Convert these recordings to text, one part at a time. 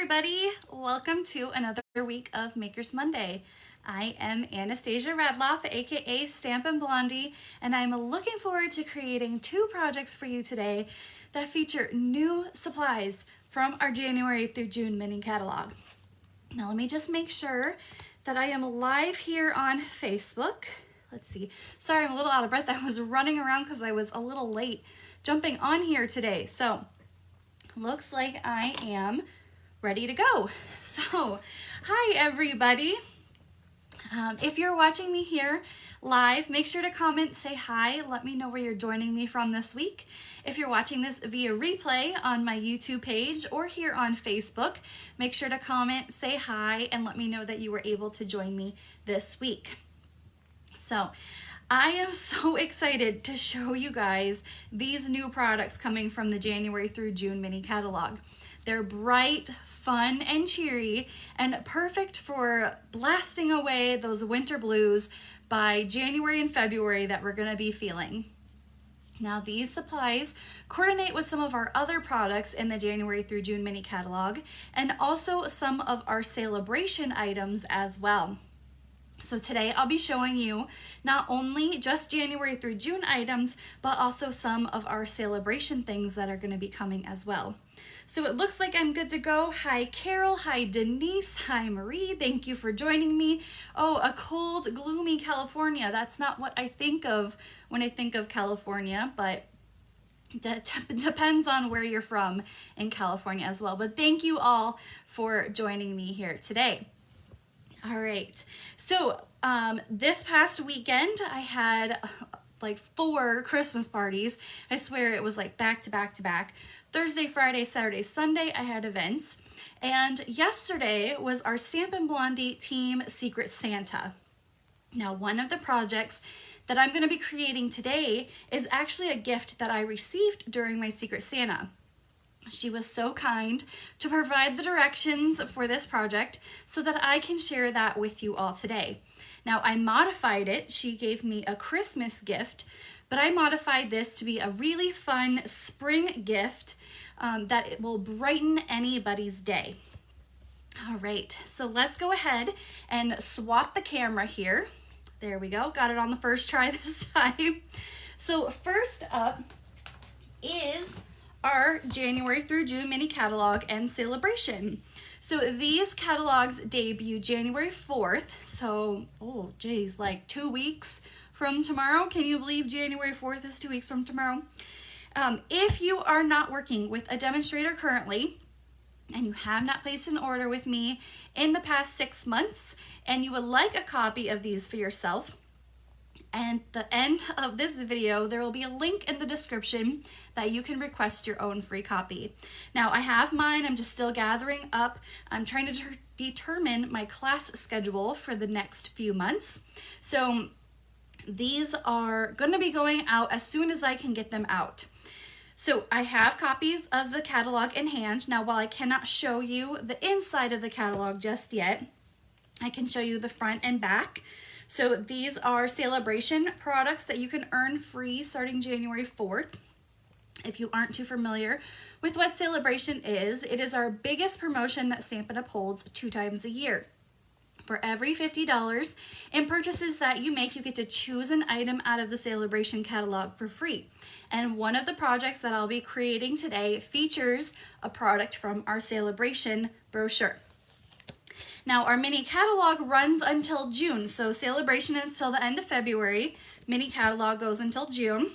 everybody, welcome to another week of Makers Monday. I am Anastasia Radloff, aka Stampin' Blondie, and I'm looking forward to creating two projects for you today that feature new supplies from our January through June mini catalog. Now let me just make sure that I am live here on Facebook. Let's see. Sorry, I'm a little out of breath. I was running around because I was a little late jumping on here today. So looks like I am ready to go. So hi everybody. If you're watching me here live, make sure to comment, say hi, let me know where you're joining me from this week. If you're watching this via replay on my YouTube page or here on Facebook, make sure to comment, say hi, and let me know that you were able to join me this week. So I am so excited to show you guys these new products coming from the January through June mini catalog. They're bright, fun, and cheery, and perfect for blasting away those winter blues by January and February that we're gonna be feeling. Now these supplies coordinate with some of our other products in the January through June mini catalog, and also some of our celebration items as well. So today I'll be showing you not only just January through June items, but also some of our celebration things that are going to be coming as well. So it looks like I'm good to go. Hi Carol, hi Denise, hi Marie, thank you for joining me. Oh, a cold, gloomy California. That's not what I think of when I think of California, but that depends on where you're from in California as well. But thank you all for joining me here today. All right, so this past weekend I had like 4 Christmas parties. I swear it was like back to back to back. Thursday, Friday, Saturday, Sunday I had events. And yesterday was our Stampin' Blondie Team Secret Santa. Now one of the projects that I'm gonna be creating today is actually a gift that I received during my Secret Santa. She was so kind to provide the directions for this project so that I can share that with you all today. Now I modified it. She gave me a Christmas gift, but I modified this to be a really fun spring gift that it will brighten anybody's day. All right, so let's go ahead and swap the camera here. There we go, got it on the first try this time. So first up is our January through June mini catalog and celebration. So these catalogs debut January 4th. So, oh geez, like 2 weeks from tomorrow. Can you believe January 4th is 2 weeks from tomorrow? If you are not working with a demonstrator currently, and you have not placed an order with me in the past 6 months, and you would like a copy of these for yourself, and at the end of this video, there will be a link in the description that you can request your own free copy. Now, I have mine. I'm just still gathering up. I'm trying to determine my class schedule for the next few months. So these are going to be going out as soon as I can get them out. So I have copies of the catalog in hand. Now, while I cannot show you the inside of the catalog just yet, I can show you the front and back. So these are celebration products that you can earn free starting January 4th. If you aren't too familiar with what celebration is, it is our biggest promotion that Stampin' upholds 2 times a year. For every $50 in purchases that you make, you get to choose an item out of the celebration catalog for free. And one of the projects that I'll be creating today features a product from our celebration brochure. Now our mini catalog runs until June, so celebration is till the end of February. Mini catalog goes until June.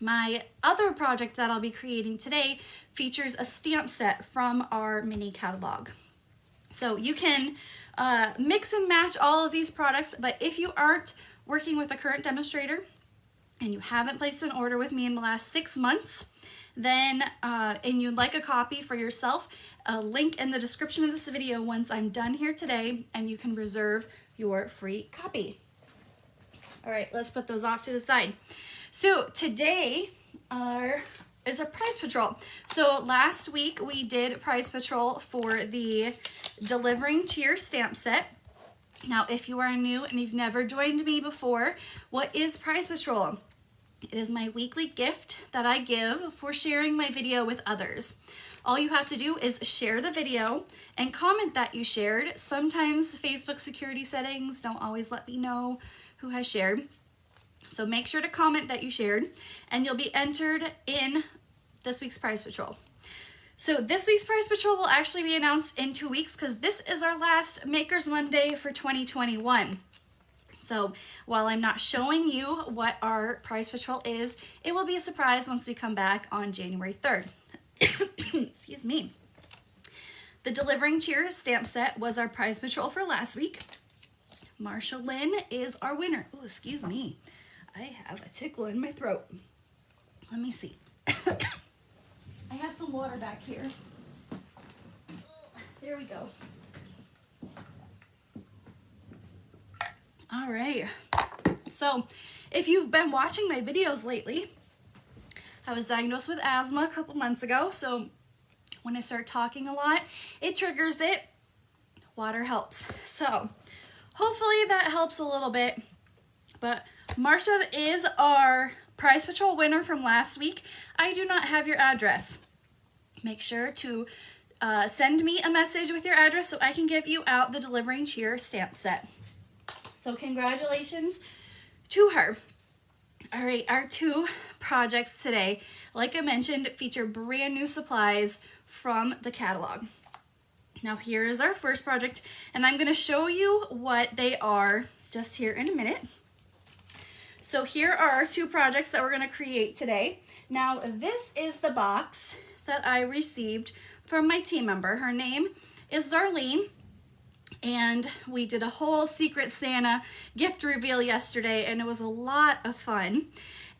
My other project that I'll be creating today features a stamp set from our mini catalog. So you can mix and match all of these products, but if you aren't working with a current demonstrator and you haven't placed an order with me in the last 6 months, then and you'd like a copy for yourself, a link in the description of this video once I'm done here today, and you can reserve your free copy. All right, let's put those off to the side. So today is a prize patrol. So last week we did prize patrol for the delivering to your stamp set. Now if you are new and you've never joined me before, what is prize patrol? It is my weekly gift that I give for sharing my video with others. All you have to do is share the video and comment that you shared. Sometimes Facebook security settings don't always let me know who has shared. So make sure to comment that you shared, and you'll be entered in this week's prize patrol. So this week's prize patrol will actually be announced in 2 weeks because this is our last Makers Monday for 2021. So while I'm not showing you what our prize patrol is, it will be a surprise once we come back on January 3rd. Excuse me. The Delivering Cheer stamp set was our prize patrol for last week. Marsha Lynn is our winner. Oh, excuse me. I have a tickle in my throat. Let me see. I have some water back here. There we go. All right. So if you've been watching my videos lately, I was diagnosed with asthma a couple months ago. So when I start talking a lot, it triggers it. Water helps. So hopefully that helps a little bit. But Marsha is our prize patrol winner from last week. I do not have your address. Make sure to send me a message with your address so I can give you out the Delivering Cheer stamp set. So congratulations to her. All right, our 2 projects today, like I mentioned, feature brand new supplies from the catalog. Now here is our first project, and I'm gonna show you what they are just here in a minute. So here are our 2 projects that we're gonna create today. Now this is the box that I received from my team member. Her name is Zarlene, and we did a whole Secret Santa gift reveal yesterday, and it was a lot of fun.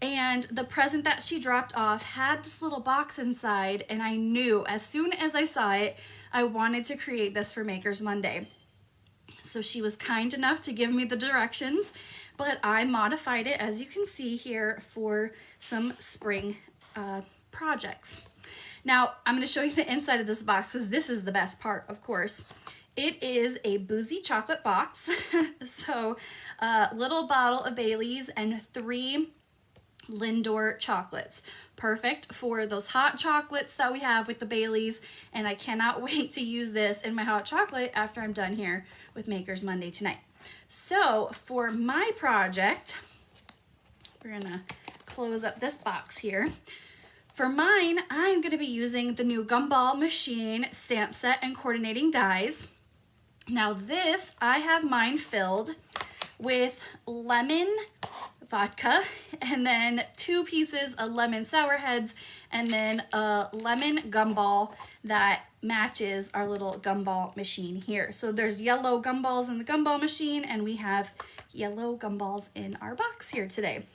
And the present that she dropped off had this little box inside, and I knew as soon as I saw it, I wanted to create this for Makers Monday. So she was kind enough to give me the directions, but I modified it, as you can see here, for some spring projects. Now, I'm going to show you the inside of this box because this is the best part, of course. It is a boozy chocolate box. So a little bottle of Bailey's and 3 Lindor chocolates. Perfect for those hot chocolates that we have with the Bailey's, and I cannot wait to use this in my hot chocolate after I'm done here with Makers Monday tonight. So for my project, we're gonna close up this box here. For mine, I'm gonna be using the new Gumball machine stamp set and coordinating dies. Now this, I have mine filled with lemon vodka, and then 2 pieces of lemon sour heads, and then a lemon gumball that matches our little gumball machine here. So there's yellow gumballs in the gumball machine, and we have yellow gumballs in our box here today.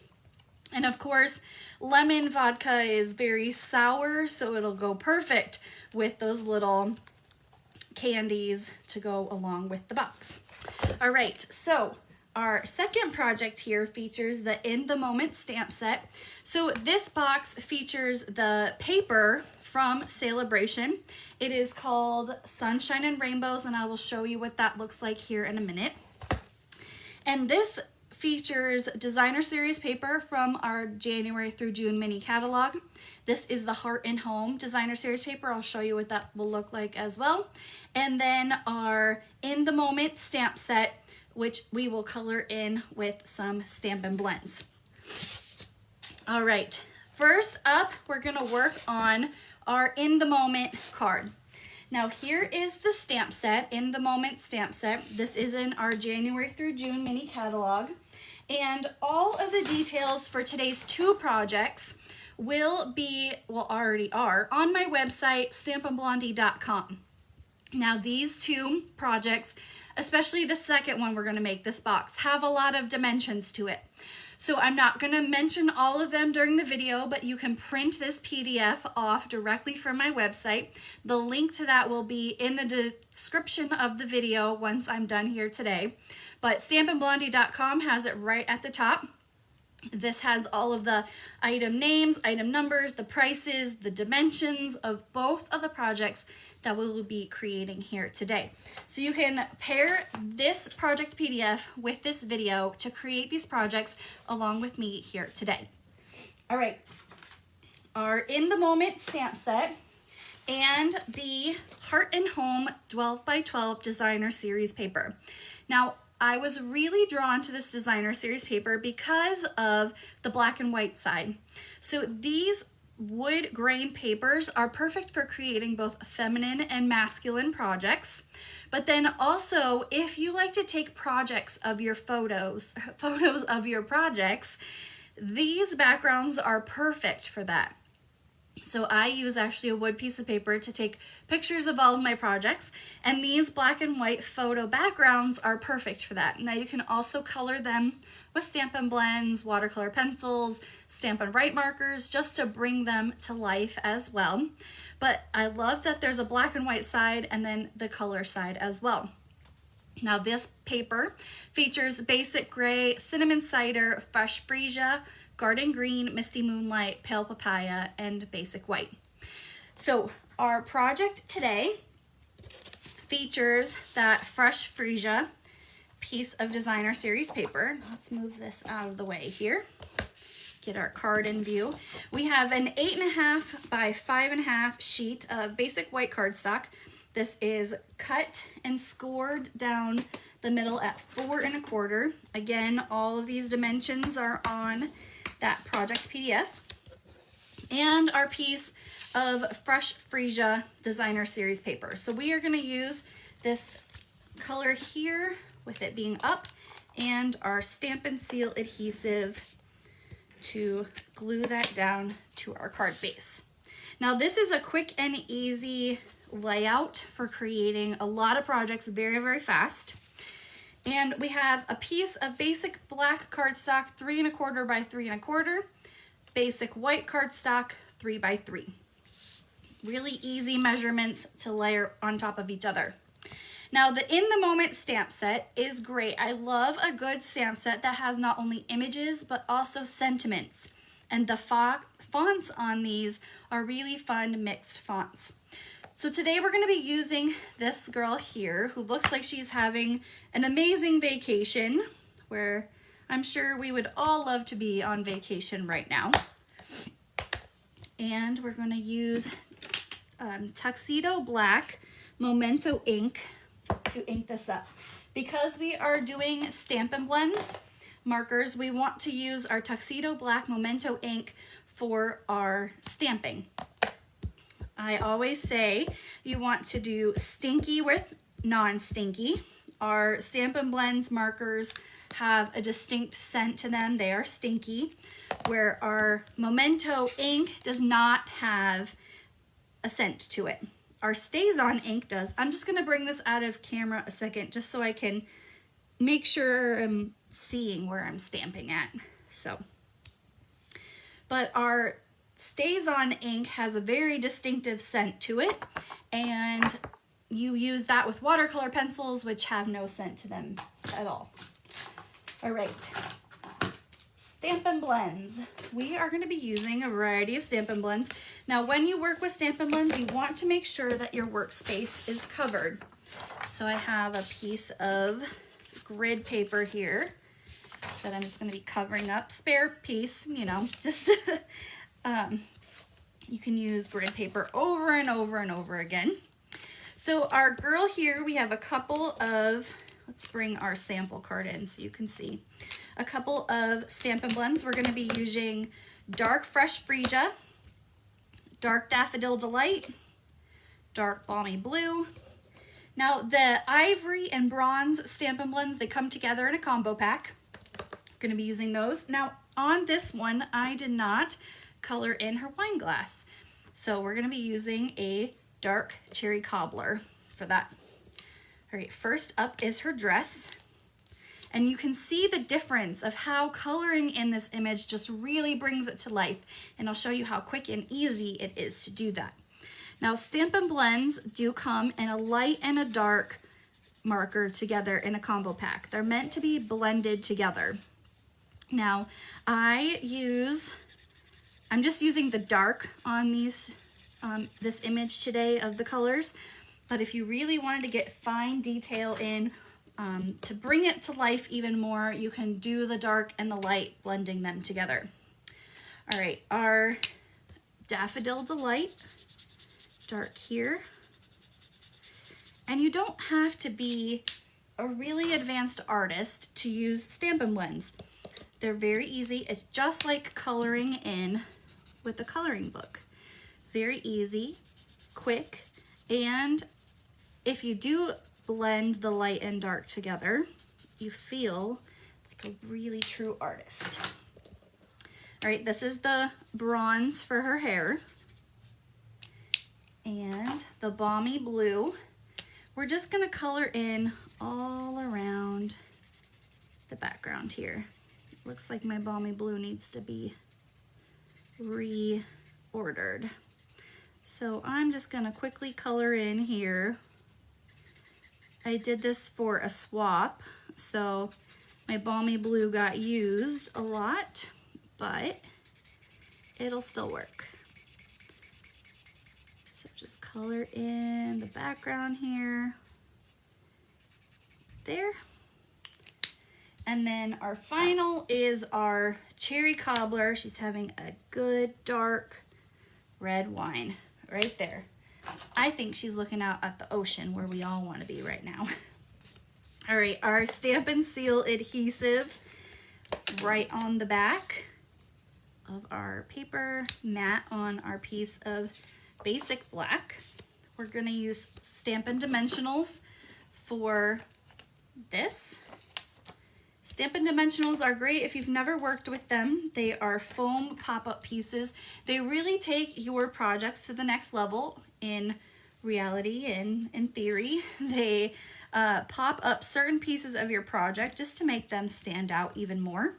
And of course, lemon vodka is very sour, so it'll go perfect with those little candies to go along with the box. All right, so our second project here features the In the Moment stamp set. So this box features the paper from Celebration. It is called Sunshine and Rainbows, and I will show you what that looks like here in a minute. And this features designer series paper from our January through June mini catalog. This is the Heart and Home designer series paper. I'll show you what that will look like as well. And then our In the Moment stamp set, which we will color in with some Stampin' blends. All right, first up, we're gonna work on our In the Moment card. Now here is the stamp set, In the Moment stamp set. This is in our January through June mini catalog. And all of the details for today's 2 projects will be, well, already are, on my website, stampinblondie.com. Now these 2 projects, especially the second one we're gonna make, this box, have a lot of dimensions to it. So I'm not gonna mention all of them during the video, but you can print this PDF off directly from my website. The link to that will be in the description of the video once I'm done here today. But stampinblondie.com has it right at the top. This has all of the item names, item numbers, the prices, the dimensions of both of the projects that we will be creating here today. So you can pair this project PDF with this video to create these projects along with me here today. All right, our In the Moment stamp set and the Heart and Home 12 by 12 Designer Series paper. Now, I was really drawn to this Designer Series paper because of the black and white side. So these wood grain papers are perfect for creating both feminine and masculine projects. But then also, if you like to take projects of your photos of your projects, these backgrounds are perfect for that. So I use actually a wood piece of paper to take pictures of all of my projects, and these black and white photo backgrounds are perfect for that. Now you can also color them with Stampin' blends, watercolor pencils, Stampin' Write markers, just to bring them to life as well. But I love that there's a black and white side and then the color side as well. Now this paper features basic gray, cinnamon cider, fresh freesia, garden green, misty moonlight, pale papaya, and basic white. So our project today features that fresh freesia piece of Designer Series paper. Let's move this out of the way here. Get our card in view. We have an 8.5 by 5.5 sheet of basic white cardstock. This is cut and scored down the middle at 4 1/4. Again, all of these dimensions are on that project PDF. And our piece of fresh freesia Designer Series paper. So we are going to use this color here with it being up, and our Stampin' Seal adhesive to glue that down to our card base. Now this is a quick and easy layout for creating a lot of projects very, very fast. And we have a piece of basic black cardstock 3 1/4 by 3 1/4, basic white cardstock 3 by 3. Really easy measurements to layer on top of each other. Now the In the Moment stamp set is great. I love a good stamp set that has not only images but also sentiments. And the fonts on these are really fun mixed fonts. So today we're going to be using this girl here who looks like she's having an amazing vacation, where I'm sure we would all love to be on vacation right now. And we're going to use Tuxedo Black Memento ink to ink this up. Because we are doing Stampin' blends markers, we want to use our Tuxedo Black Memento ink for our stamping. I always say you want to do stinky with non-stinky. Our Stampin' blends markers have a distinct scent to them. They are stinky, where our Memento ink does not have a scent to it. Our Stays On ink does. I'm just going to bring this out of camera a second just so I can make sure I'm seeing where I'm stamping at. So, but our Stays On ink has a very distinctive scent to it, and you use that with watercolor pencils, which have no scent to them at all. All right, Stampin' blends. We are going to be using a variety of Stampin' blends. Now, when you work with Stampin' blends, you want to make sure that your workspace is covered. So I have a piece of grid paper here that I'm just going to be covering up. Spare piece, you know, just you can use grid paper over and over and over again. So our girl here, we have a couple of, let's bring our sample card in so you can see. A couple of Stampin' blends. We're going to be using Dark Fresh Freesia, Dark Daffodil Delight, Dark Balmy Blue. Now the ivory and bronze Stampin' blends, they come together in a combo pack. We're going to be using those. Now on this one, I did not color in her wine glass. So we're going to be using a dark cherry cobbler for that. All right, first up is her dress. And you can see the difference of how coloring in this image just really brings it to life. And I'll show you how quick and easy it is to do that. Now, Stampin' blends do come in a light and a dark marker together in a combo pack. They're meant to be blended together. Now, I'm just using the dark on these, this image today of the colors. But if you really wanted to get fine detail in, to bring it to life even more, you can do the dark and the light, blending them together. All right, our Daffodil Delight dark here. And you don't have to be a really advanced artist to use Stampin' blends. They're very easy. It's just like coloring in with a coloring book. Very easy, quick, and if you do blend the light and dark together, you feel like a really true artist. All right, this is the bronze for her hair. And the balmy blue, we're just gonna color in all around the background here. It looks like my balmy blue needs to be reordered. So I'm just gonna quickly color in here. I did this for a swap, so my balmy blue got used a lot, but it'll still work. So just color in the background here, there. And then our final is our cherry cobbler. She's having a good dark red wine right there. I think she's looking out at the ocean where we all want to be right now. All right, our Stampin' Seal adhesive right on the back of our paper, matte on our piece of basic black. We're gonna use Stampin' Dimensionals for this. Stampin' Dimensionals are great if you've never worked with them. They are foam pop-up pieces. They really take your projects to the next level in reality and in theory. They pop up certain pieces of your project just to make them stand out even more.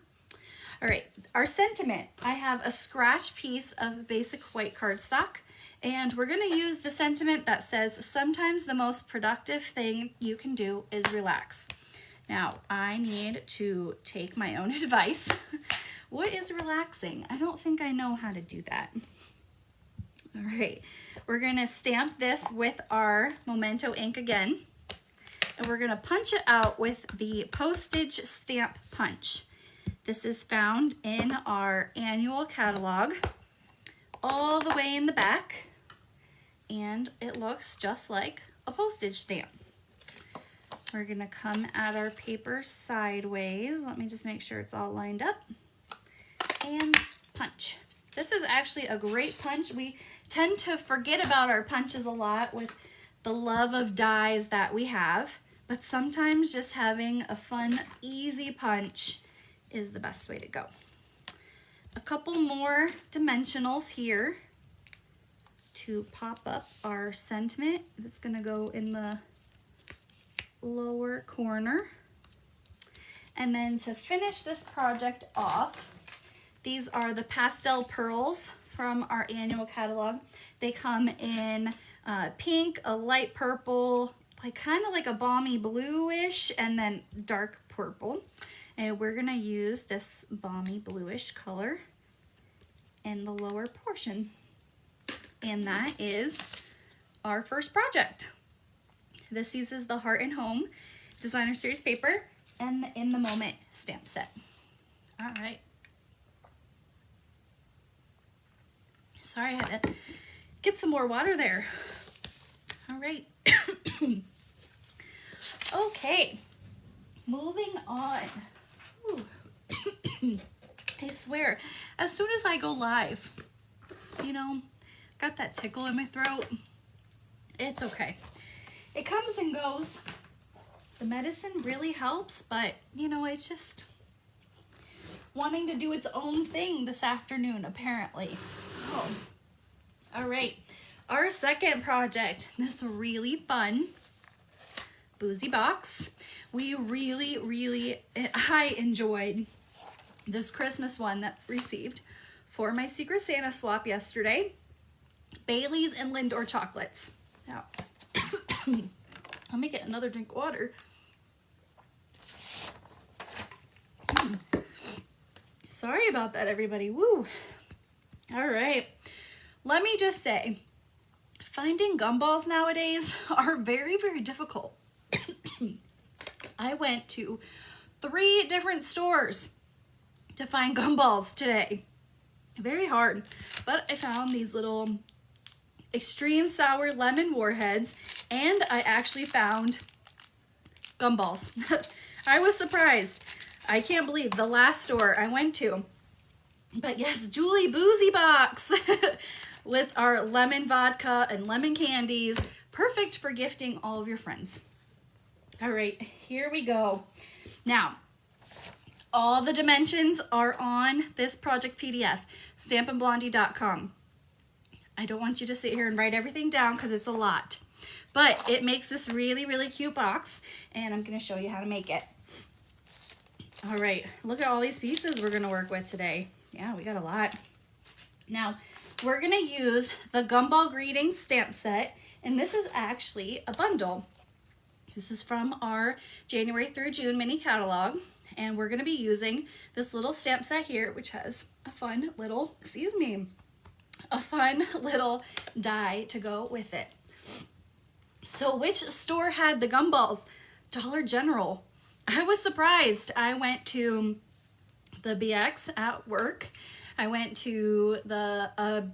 All right, our sentiment. I have a scratch piece of basic white cardstock, and we're gonna use the sentiment that says, sometimes the most productive thing you can do is relax. Now, I need to take my own advice. What is relaxing? I don't think I know how to do that. All right, we're gonna stamp this with our Memento ink again, and we're gonna punch it out with the Postage stamp punch. This is found in our annual catalog, all the way in the back, and it looks just like a postage stamp. We're gonna come at our paper sideways. Let me just make sure it's all lined up. And punch. This is actually a great punch. We tend to forget about our punches a lot with the love of dies that we have, but sometimes just having a fun, easy punch is the best way to go. A couple more dimensionals here to pop up our sentiment. That's gonna go in the lower corner. And then to finish this project off, these are the Pastel Pearls from our annual catalog. They come in pink, a light purple, like kind of like a balmy bluish, and then dark purple. And we're gonna use this balmy bluish color in the lower portion. And that is our first project. This uses the Heart and Home Designer Series paper and the In the Moment stamp set. All right. Sorry, I had to get some more water there. All right. Okay, moving on. I swear, as soon as I go live, you know, got that tickle in my throat. It's okay. It comes and goes. The medicine really helps, but you know, it's just wanting to do its own thing this afternoon, apparently. So, all right, our second project, this really fun boozy box. We I enjoyed this Christmas one that I received for my Secret Santa swap yesterday. Bailey's and Lindor chocolates. Now, let me get another drink of water. Sorry about that, everybody. Woo. All right. Let me just say, finding gumballs nowadays are very, very difficult. I went to 3 different stores to find gumballs today. Very hard, but I found these little extreme sour lemon warheads, and I actually found gumballs. I was surprised. I can't believe the last store I went to. But yes, Julie Boozy Box with our lemon vodka and lemon candies. Perfect for gifting all of your friends. All right, here we go. Now, all the dimensions are on this project PDF, stampinblondie.com. I don't want you to sit here and write everything down because it's a lot. But it makes this really, really cute box, and I'm going to show you how to make it. All right, look at all these pieces we're going to work with today. Yeah, we got a lot. Now, we're going to use the Gumball Greetings stamp set, and this is actually a bundle. This is from our January through June mini catalog, and we're going to be using this little stamp set here, which has a fun little, a fun little die to go with it. So which store had the gumballs? Dollar General. I was surprised. I went to the BX at work. I went to the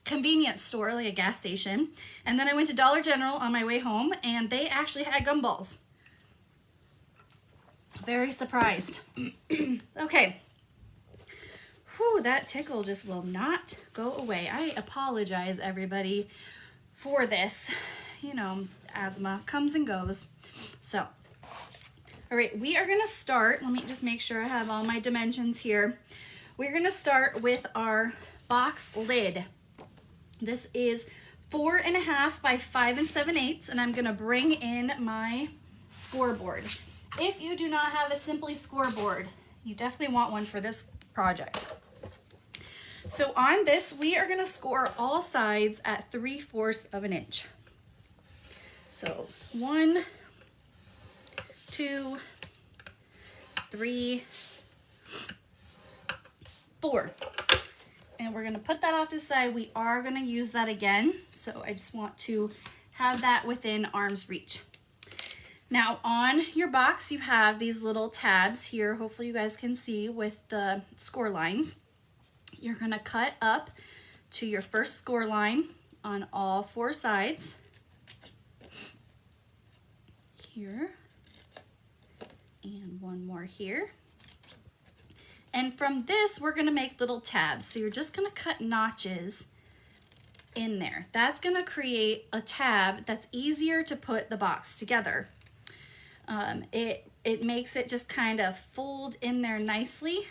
convenience store, like a gas station, and then I went to Dollar General on my way home, and they actually had gumballs. Very surprised. Okay. Whew, that tickle just will not go away. I apologize, everybody, for this. You know, asthma comes and goes. So, all right, we are going to start. Let me just make sure I have all my dimensions here. We're going to start with our box lid. This is 4.5 by 5 7/8, and I'm going to bring in my scoreboard. If you do not have a Simply scoreboard, you definitely want one for this project. So on this, we are going to score all sides at 3/4 of an inch. So 1, 2, 3, 4. And we're going to put that off to the side. We are going to use that again. So I just want to have that within arm's reach. Now on your box, you have these little tabs here. Hopefully you guys can see with the score lines. You're going to cut up to your first score line on all 4 sides. Here. And one more here. And from this, we're going to make little tabs. So you're just going to cut notches in there. That's going to create a tab that's easier to put the box together. It makes it just kind of fold in there nicely.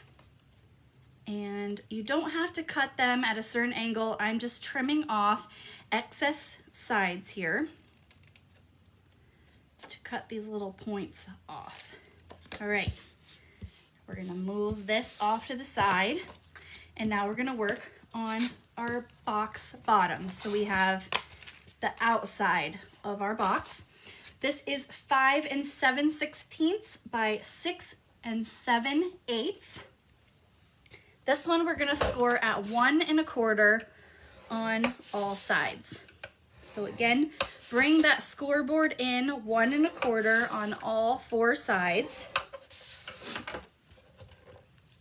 And you don't have to cut them at a certain angle. I'm just trimming off excess sides here to cut these little points off. All right, we're gonna move this off to the side, and now we're gonna work on our box bottom. So we have the outside of our box. This is 5 7/16 by 6 7/8. This one we're gonna score at 1 1/4 on all sides. So again, bring that scoreboard in 1 1/4 on all 4 sides.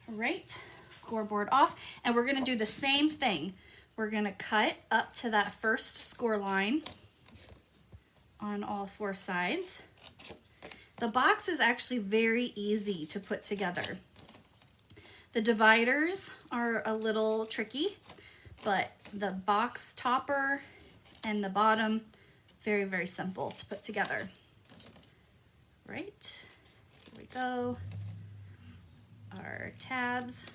All right, scoreboard off, and we're gonna do the same thing. We're gonna cut up to that first score line on all 4 sides. The box is actually very easy to put together. The dividers are a little tricky, but the box topper and the bottom, very, very simple to put together. Right, here we go. Our tabs.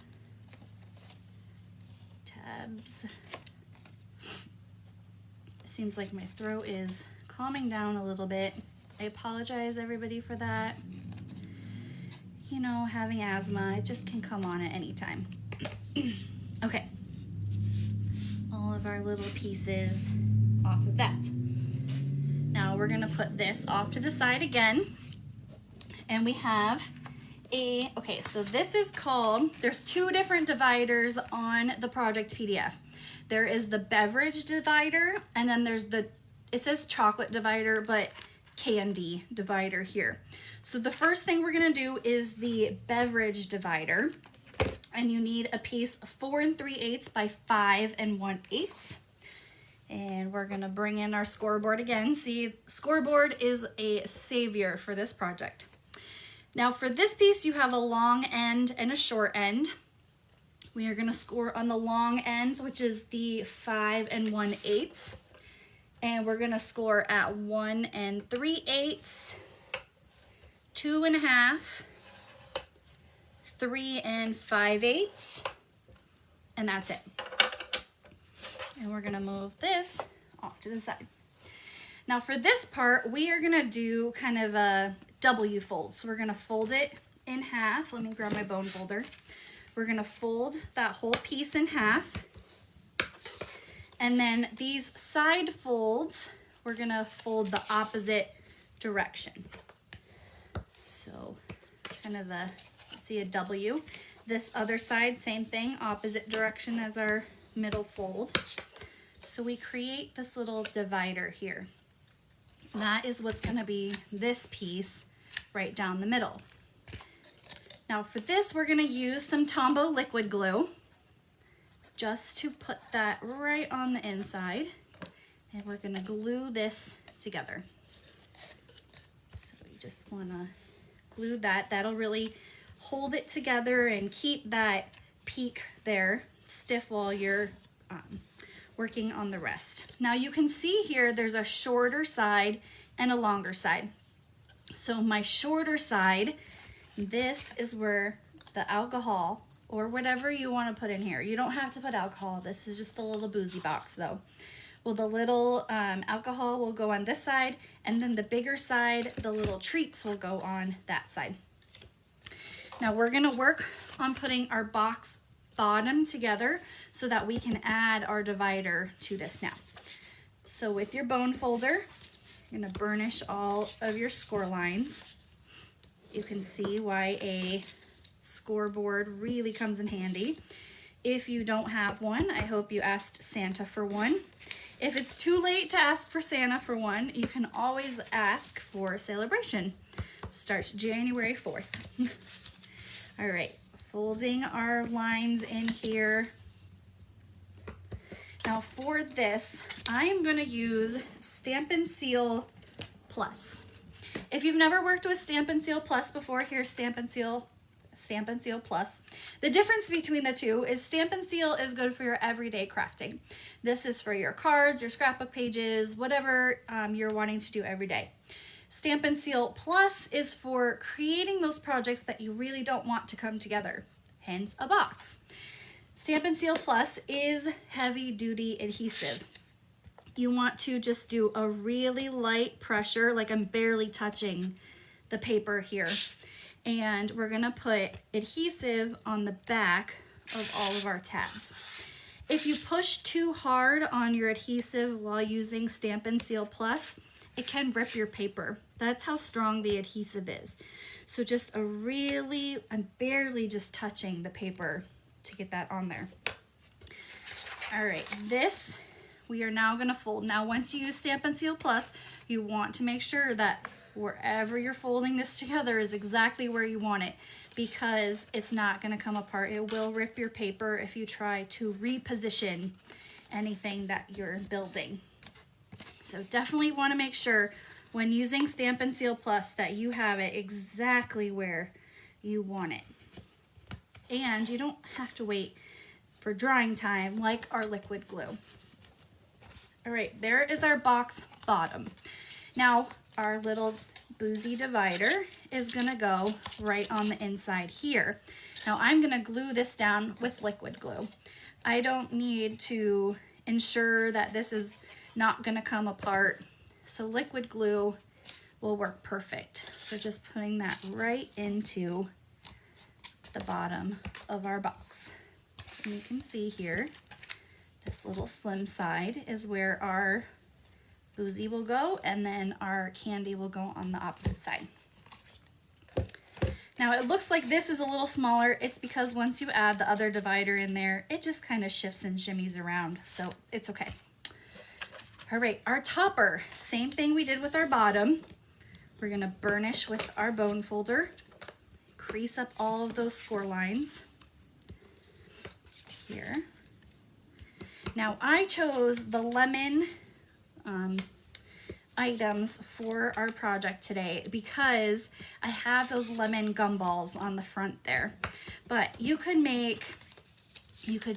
It seems like my throat is calming down a little bit. I apologize, everybody, for that. You know, having asthma, it just can come on at any time. Okay. All of our little pieces off of that. Now we're gonna put this off to the side again. And we have okay, so this is called, there's 2 different dividers on the project PDF. There is the Beverage Divider, and then there's it says chocolate divider, but candy divider here. So the first thing we're gonna do is the Beverage Divider, and you need a piece 4 3/8 by 5 1/8. And we're gonna bring in our scoreboard again. See, scoreboard is a savior for this project. Now for this piece, you have a long end and a short end. We are gonna score on the long end, which is the 5 1/8. And we're gonna score at 1 3/8, 2 1/2, 3 5/8, and that's it. And we're gonna move this off to the side. Now for this part, we are gonna do kind of a W fold. So we're gonna fold it in half. Let me grab my bone folder. We're gonna fold that whole piece in half. And then these side folds, we're gonna fold the opposite direction. So kind of see a W. This other side, same thing, opposite direction as our middle fold. So we create this little divider here. That is what's gonna be this piece right down the middle. Now for this, we're gonna use some Tombow liquid glue just to put that right on the inside. And we're gonna glue this together. So you just wanna glue that. That'll really hold it together and keep that peak there stiff while you're working on the rest. Now you can see here there's a shorter side and a longer side. So my shorter side, this is where the alcohol or whatever you want to put in here. You don't have to put alcohol. This is just a little boozy box though. Well, the little alcohol will go on this side, and then the bigger side, the little treats will go on that side. Now we're gonna work on putting our box bottom together so that we can add our divider to this now. So with your bone folder, you're gonna burnish all of your score lines. You can see why a scoreboard really comes in handy. If you don't have one, I hope you asked Santa for one. If it's too late to ask for Santa for one, you can always ask for Celebration. Starts January 4th. All right, folding our lines in here. Now for this, I am gonna use Stampin' Seal Plus. If you've never worked with Stampin' Seal Plus before, here's Stampin' Seal Plus. The difference between the two is Stampin' Seal is good for your everyday crafting. This is for your cards, your scrapbook pages, whatever you're wanting to do every day. Stampin' Seal Plus is for creating those projects that you really don't want to come together, hence a box. Stampin' Seal Plus is heavy duty adhesive. You want to just do a really light pressure, like I'm barely touching the paper here. And we're gonna put adhesive on the back of all of our tabs. If you push too hard on your adhesive while using Stampin' Seal Plus, it can rip your paper. That's how strong the adhesive is. So just I'm barely just touching the paper to get that on there. All right, this we are now gonna fold. Now once you use Stampin' Seal Plus, you want to make sure that wherever you're folding this together is exactly where you want it, because it's not gonna come apart. It will rip your paper if you try to reposition anything that you're building. So definitely wanna make sure when using Stampin' Seal Plus that you have it exactly where you want it. And you don't have to wait for drying time like our liquid glue. All right, there is our box bottom. Now, our little boozy divider is gonna go right on the inside here. Now I'm gonna glue this down with liquid glue. I don't need to ensure that this is not gonna come apart. So liquid glue will work perfect for just putting that right into the bottom of our box. And you can see here, this little slim side is where our boozy will go, and then our candy will go on the opposite side. Now it looks like this is a little smaller. It's because once you add the other divider in there, it just kind of shifts and shimmies around, so it's okay. All right, our topper, same thing we did with our bottom. We're gonna burnish with our bone folder, crease up all of those score lines here. Now I chose the lemon items for our project today because I have those lemon gumballs on the front there. But you could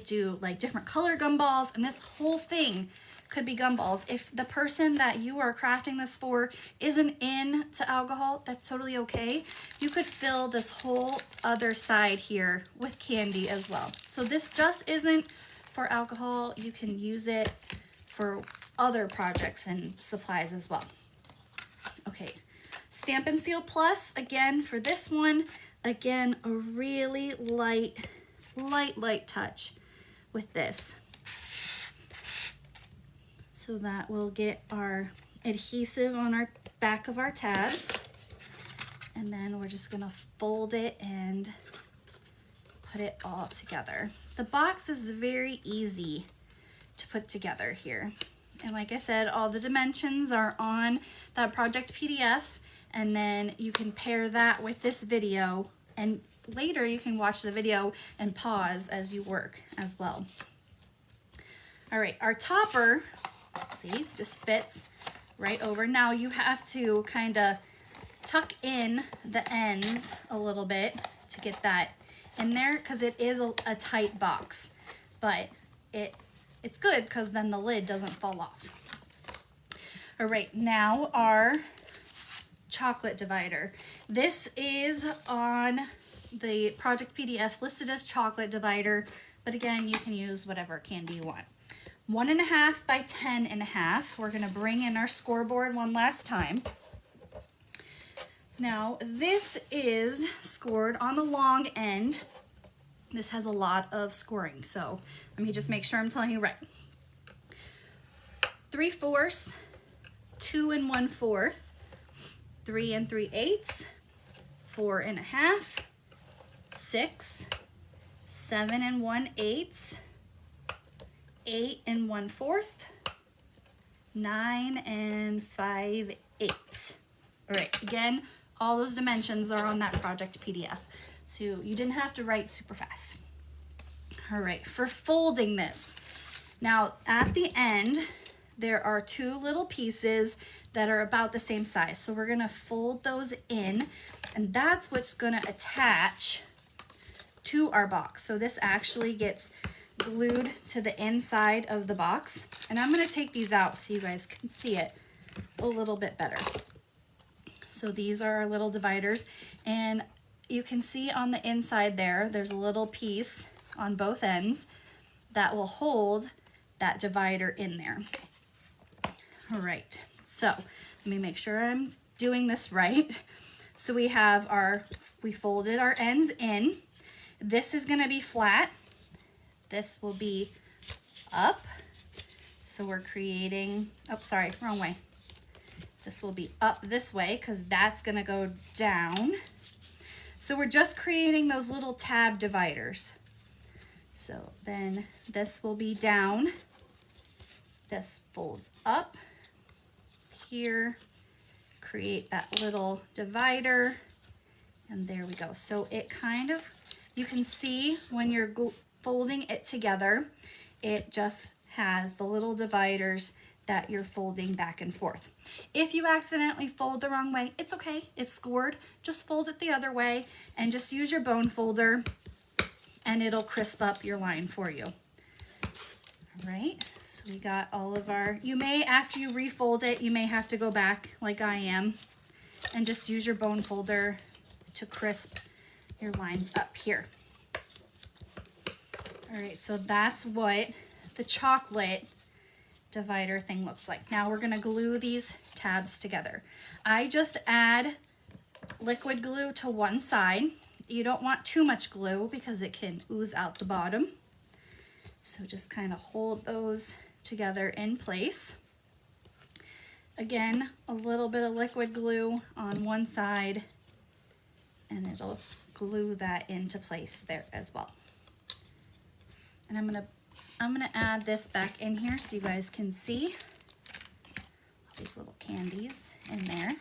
do like different color gumballs, and this whole thing could be gumballs. If the person that you are crafting this for isn't into alcohol, that's totally okay. You could fill this whole other side here with candy as well. So this just isn't for alcohol. You can use it for other projects and supplies as well. Okay, Stampin' Seal Plus, again, for this one, again, a really light touch with this. So that will get our adhesive on our back of our tabs. And then we're just gonna fold it and put it all together. The box is very easy to put together here. And like I said, all the dimensions are on that project PDF, and then you can pair that with this video, and later you can watch the video and pause as you work as well. All right, our topper, see, just fits right over. Now you have to kind of tuck in the ends a little bit to get that in there, because it is a tight box, but it's good because then the lid doesn't fall off. All right, now our chocolate divider. This is on the project PDF listed as chocolate divider, but again, you can use whatever candy you want. 1.5 by 10.5. We're gonna bring in our scoreboard one last time. Now, this is scored on the long end. This has a lot of scoring, so let me just make sure I'm telling you right. 3/4, 2 1/4, 3 3/8, 4.5, 6, 7 1/8, 8 1/4, 9 5/8. All right, again, all those dimensions are on that project PDF, so you didn't have to write super fast. All right, for folding this, now at the end, there are 2 little pieces that are about the same size. So we're gonna fold those in, and that's what's gonna attach to our box. So this actually gets glued to the inside of the box. And I'm gonna take these out so you guys can see it a little bit better. So these are our little dividers, and you can see on the inside there's a little piece on both ends that will hold that divider in there. All right, so let me make sure I'm doing this right. So we folded our ends in. This is gonna be flat. This will be up. So we're creating, oh, sorry, wrong way. This will be up this way because that's gonna go down. So we're just creating those little tab dividers. So then this will be down. This folds up here, create that little divider, and there we go. So it kind of, you can see when you're folding it together, it just has the little dividers that you're folding back and forth. If you accidentally fold the wrong way, it's okay, it's scored. Just fold it the other way and just use your bone folder and it'll crisp up your line for you. All right, so we got all of our, you may, after you refold it, you may have to go back like I am and just use your bone folder to crisp your lines up here. All right, so that's what the chocolate divider thing looks like. Now we're gonna glue these tabs together. I just add liquid glue to one side. You don't want too much glue because it can ooze out the bottom. So just kind of hold those together in place. Again, a little bit of liquid glue on one side and it'll glue that into place there as well. And I'm gonna add this back in here so you guys can see all these little candies in there.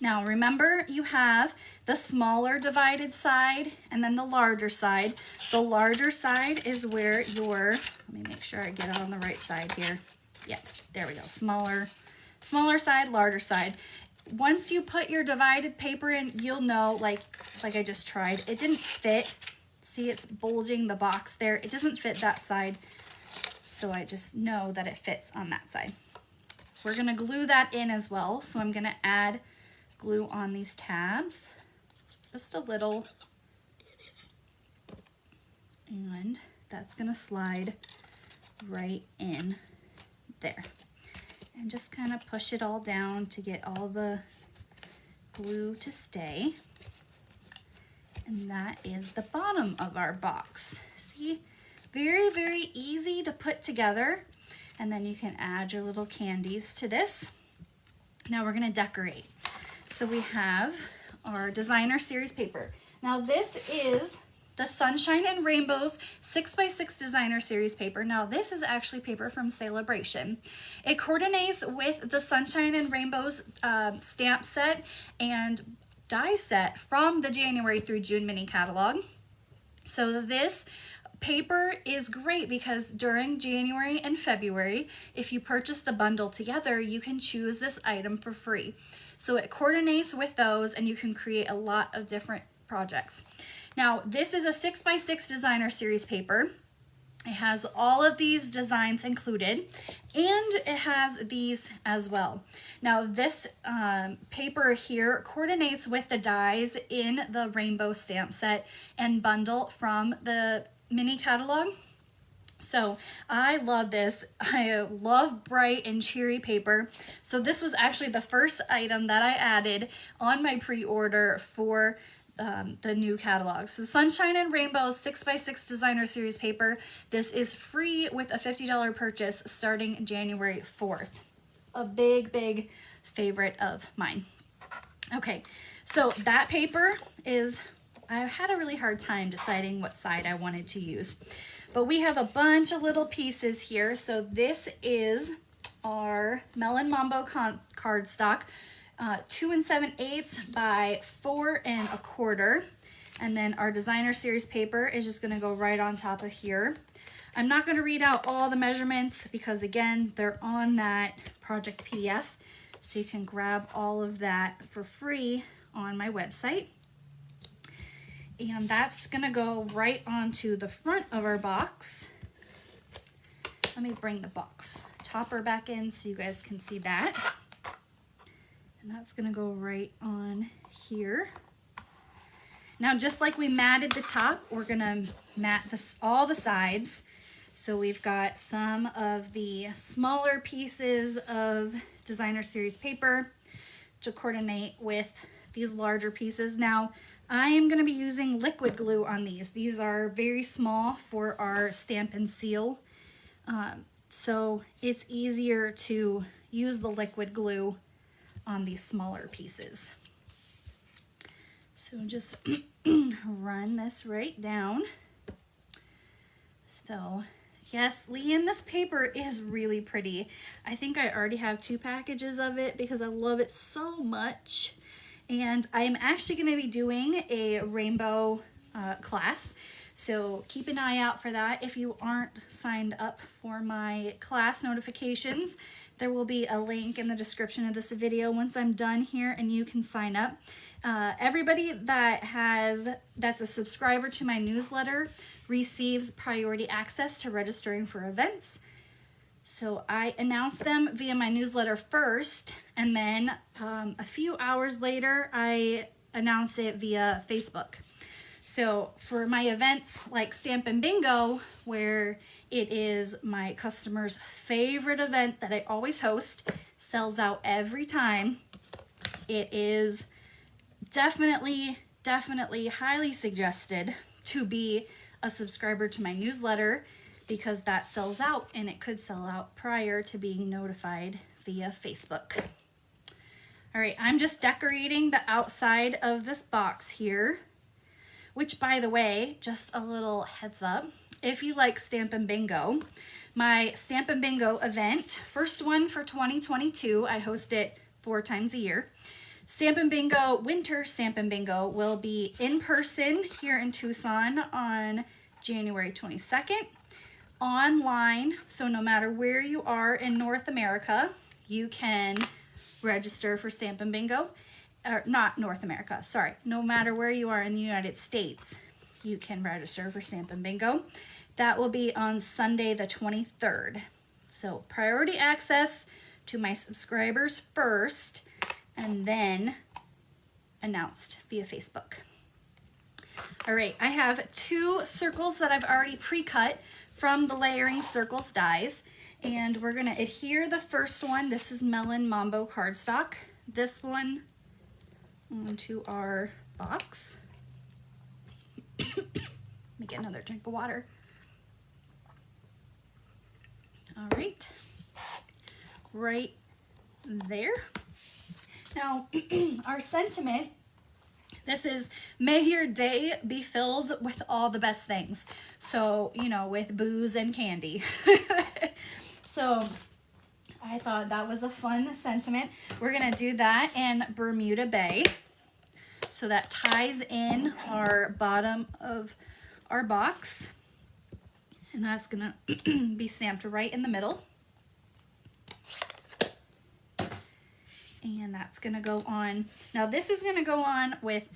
Now remember, you have the smaller divided side and then the larger side. The larger side is where your, let me make sure I get it on the right side here. Yeah, there we go. Smaller side, larger side. Once you put your divided paper in, you'll know, like I just tried, it didn't fit. See, it's bulging the box there. It doesn't fit that side. So I just know that it fits on that side. We're gonna glue that in as well. So I'm gonna add glue on these tabs, just a little, and that's gonna slide right in there. And just kind of push it all down to get all the glue to stay. And that is the bottom of our box. See, very, very easy to put together. And then you can add your little candies to this. Now we're gonna decorate. So we have our designer series paper. Now this is the Sunshine and Rainbows 6x6 designer series paper. Now this is actually paper from Celebration. It coordinates with the Sunshine and Rainbows stamp set and die set from the January through June mini catalog. So this paper is great because during January and February, if you purchase the bundle together, you can choose this item for free. So it coordinates with those and you can create a lot of different projects. Now, this is a 6x6 designer series paper. It has all of these designs included, and it has these as well. Now, this paper here coordinates with the dies in the rainbow stamp set and bundle from the mini catalog. So I love this. I love bright and cheery paper. So this was actually the first item that I added on my pre-order for the new catalog. So Sunshine and Rainbows 6x6 designer series paper. This is free with a $50 purchase starting January 4th. A big, big favorite of mine. Okay, so that paper is, I had a really hard time deciding what side I wanted to use. But we have a bunch of little pieces here. So this is our Melon Mambo cardstock. 2 7/8 by 4 1/4, and then our designer series paper is just going to go right on top of here. I'm not going to read out all the measurements because again they're on that project PDF, so you can grab all of that for free on my website. And that's going to go right onto the front of our box. Let me bring the box topper back in so you guys can see that. And that's gonna go right on here. Now, just like we matted the top, we're gonna mat all the sides. So we've got some of the smaller pieces of designer series paper to coordinate with these larger pieces. Now, I am gonna be using liquid glue on these. These are very small for our Stampin' seal. So it's easier to use the liquid glue on these smaller pieces. So just run this right down. So yes, Leanne, this paper is really pretty. I think I already have 2 packages of it because I love it so much. And I'm actually going to be doing a rainbow class. So keep an eye out for that. If you aren't signed up for my class notifications, there will be a link in the description of this video once I'm done here and you can sign up. Everybody that's a subscriber to my newsletter receives priority access to registering for events. So I announce them via my newsletter first, and then a few hours later, I announce it via Facebook. So for my events like Stampin' Bingo, where it is my customer's favorite event that I always host, sells out every time, it is definitely highly suggested to be a subscriber to my newsletter because that sells out, and it could sell out prior to being notified via Facebook. All right, I'm just decorating the outside of this box here, which, by the way, just a little heads up, if you like Stampin' Bingo, my Stampin' Bingo event, first one for 2022, I host it 4 times a year. Stampin' Bingo, Winter Stampin' Bingo will be in person here in Tucson on January 22nd. Online, so no matter where you are in North America, you can register for Stampin' Bingo. Or not North America, sorry. No matter where you are in the United States, you can register for Stampin' Bingo. That will be on Sunday the 23rd. So priority access to my subscribers first, and then announced via Facebook. All right, I have 2 circles that I've already pre-cut from the Layering Circles dies, and we're gonna adhere the first one. This is Melon Mambo cardstock. This one onto our box. Let me get another drink of water. All right, right there. Now, our sentiment, this is, may your day be filled with all the best things. So, you know, with booze and candy. So, I thought that was a fun sentiment. We're gonna do that in Bermuda Bay. So that ties in our bottom of our box. And that's gonna be stamped right in the middle. And that's gonna go on. Now this is gonna go on with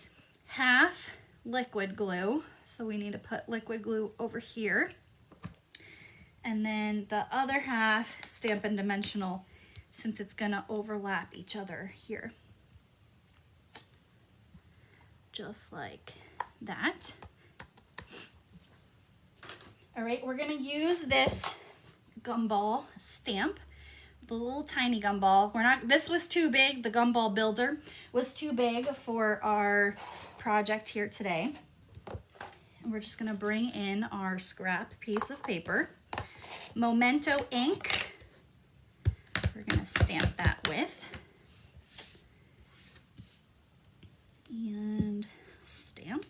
half liquid glue. So we need to put liquid glue over here. And then the other half Stampin' Dimensional, since it's gonna overlap each other here. Just like that. All right, we're gonna use this Gumball stamp, the little tiny Gumball. This was too big, the Gumball Builder was too big for our project here today. And we're just gonna bring in our scrap piece of paper. Memento ink, we're gonna stamp that with. And stamp.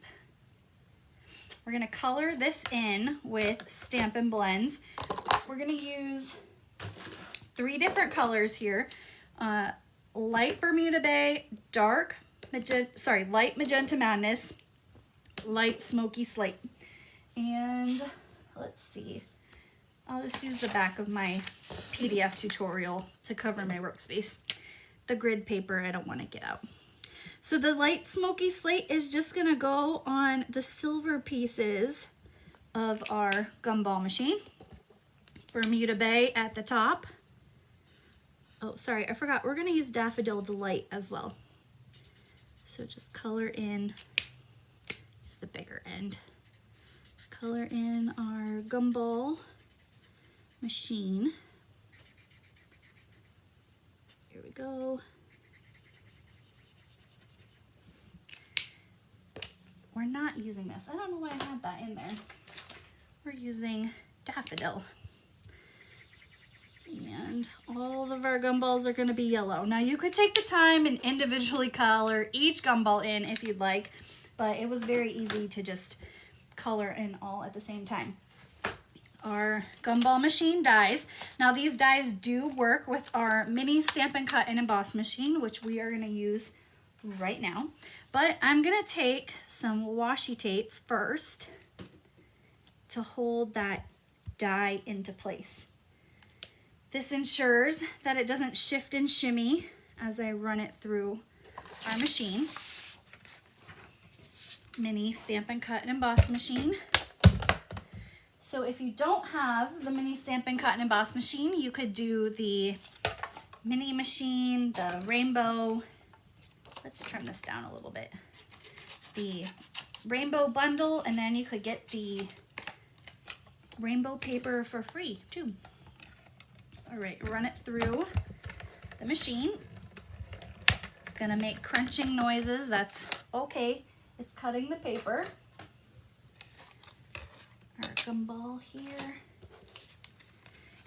We're gonna color this in with Stampin' Blends. We're gonna use 3 different colors here. Light Bermuda Bay, light Magenta Madness, light Smoky Slate. And let's see, I'll just use the back of my PDF tutorial to cover my workspace. The grid paper I don't want to get out. So the light Smoky Slate is just gonna go on the silver pieces of our Gumball machine. Bermuda Bay at the top. Oh, sorry, I forgot. We're gonna use Daffodil Delight as well. So just color in, just the bigger end. Color in our Gumball machine. Here we go. We're not using this. I don't know why I had that in there. We're using Daffodil. And all of our gumballs are gonna be yellow. Now you could take the time and individually color each gumball in if you'd like, but it was very easy to just color in all at the same time. Our Gumball machine dies. Now these dies do work with our mini Stampin' Cut and Emboss machine, which we are gonna use right now. But I'm gonna take some washi tape first to hold that die into place. This ensures that it doesn't shift and shimmy as I run it through our machine. Mini Stampin' Cut and Emboss machine. So if you don't have the mini Stampin' Cut and Emboss machine, you could do the mini machine, the rainbow. Let's trim this down a little bit. The rainbow bundle, and then you could get the rainbow paper for free too. All right, run it through the machine. It's gonna make crunching noises. That's okay. It's cutting the paper. Our gumball here.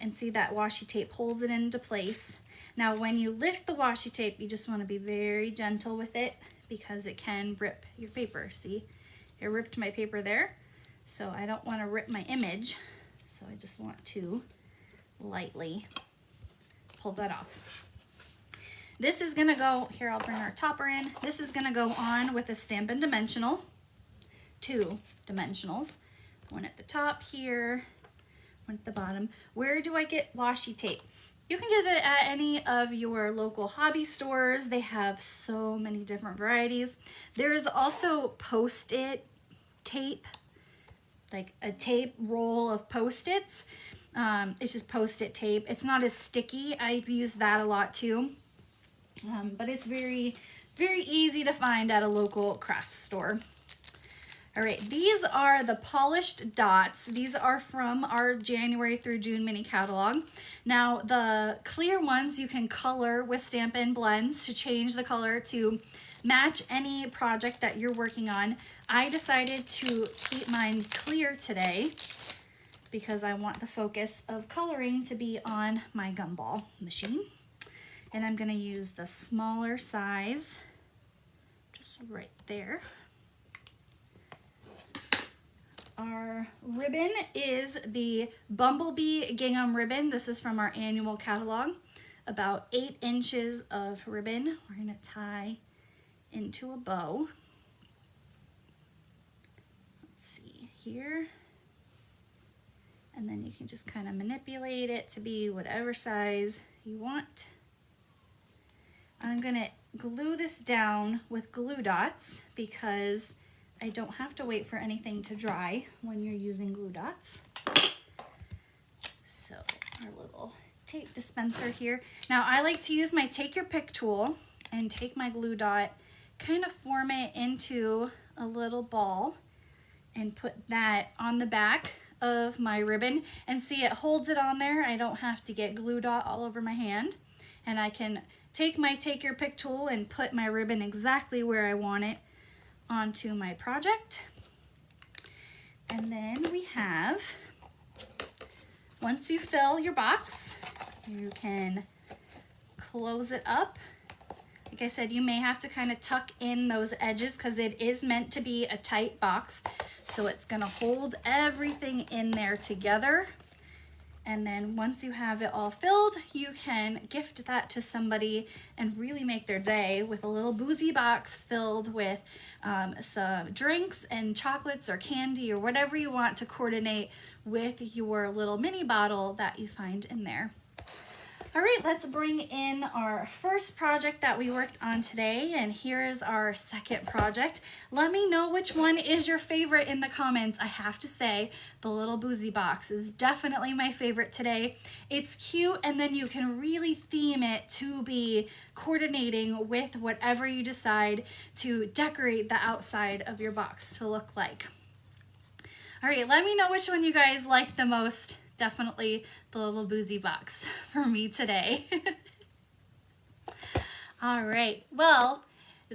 And see that washi tape holds it into place. Now when you lift the washi tape, you just want to be very gentle with it because it can rip your paper. See, it ripped my paper there. So I don't want to rip my image. So I just want to lightly pull that off. This is gonna go, here I'll bring our topper in. This is gonna go on with a Stampin' Dimensional, 2 dimensionals. One at the top here, one at the bottom. Where do I get washi tape? You can get it at any of your local hobby stores. They have so many different varieties. There is also Post-it tape, like a tape roll of Post-its. It's just Post-it tape. It's not as sticky. I've used that a lot too. But it's very, very easy to find at a local craft store. All right, these are the polished dots. These are from our January through June mini catalog. Now, the clear ones you can color with Stampin' blends to change the color to match any project that you're working on. I decided to keep mine clear today because I want the focus of coloring to be on my Gumball machine. And I'm gonna use the smaller size, just right there. Our ribbon is the Bumblebee Gingham ribbon. This is from our annual catalog. About 8 inches of ribbon. We're gonna tie into a bow. Let's see here. And then you can just kind of manipulate it to be whatever size you want. I'm gonna glue this down with glue dots because I don't have to wait for anything to dry when you're using glue dots. So our little tape dispenser here. Now I like to use my take your pick tool and take my glue dot, kind of form it into a little ball and put that on the back of my ribbon, and see, it holds it on there. I don't have to get glue dot all over my hand, and I can take my take your pick tool and put my ribbon exactly where I want it onto my project. And then we have, once you fill your box, you can close it up. Like I said, you may have to kind of tuck in those edges because it is meant to be a tight box. So it's gonna hold everything in there together. And then once you have it all filled, you can gift that to somebody and really make their day with a little boozy box filled with some drinks and chocolates or candy or whatever you want to coordinate with your little mini bottle that you find in there. All right, let's bring in our first project that we worked on today, and here is our second project. Let me know which one is your favorite in the comments. I have to say, the little boozy box is definitely my favorite today. It's cute, and then you can really theme it to be coordinating with whatever you decide to decorate the outside of your box to look like. All right, let me know which one you guys like the most. Definitely the little boozy box for me today. All right, well,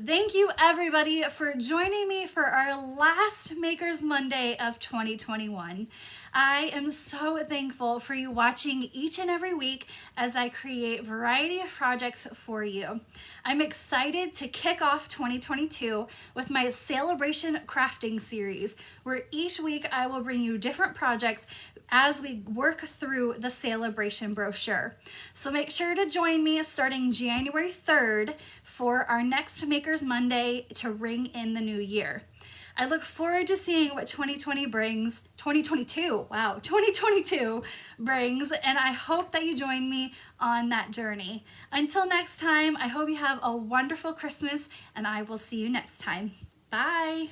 thank you everybody for joining me for our last Makers Monday of 2021. I am so thankful for you watching each and every week as I create a variety of projects for you. I'm excited to kick off 2022 with my Celebration Crafting series, where each week I will bring you different projects as we work through the celebration brochure. So make sure to join me starting January 3rd for our next Makers Monday to ring in the new year. I look forward to seeing what 2022 brings, and I hope that you join me on that journey. Until next time, I hope you have a wonderful Christmas, and I will see you next time. Bye.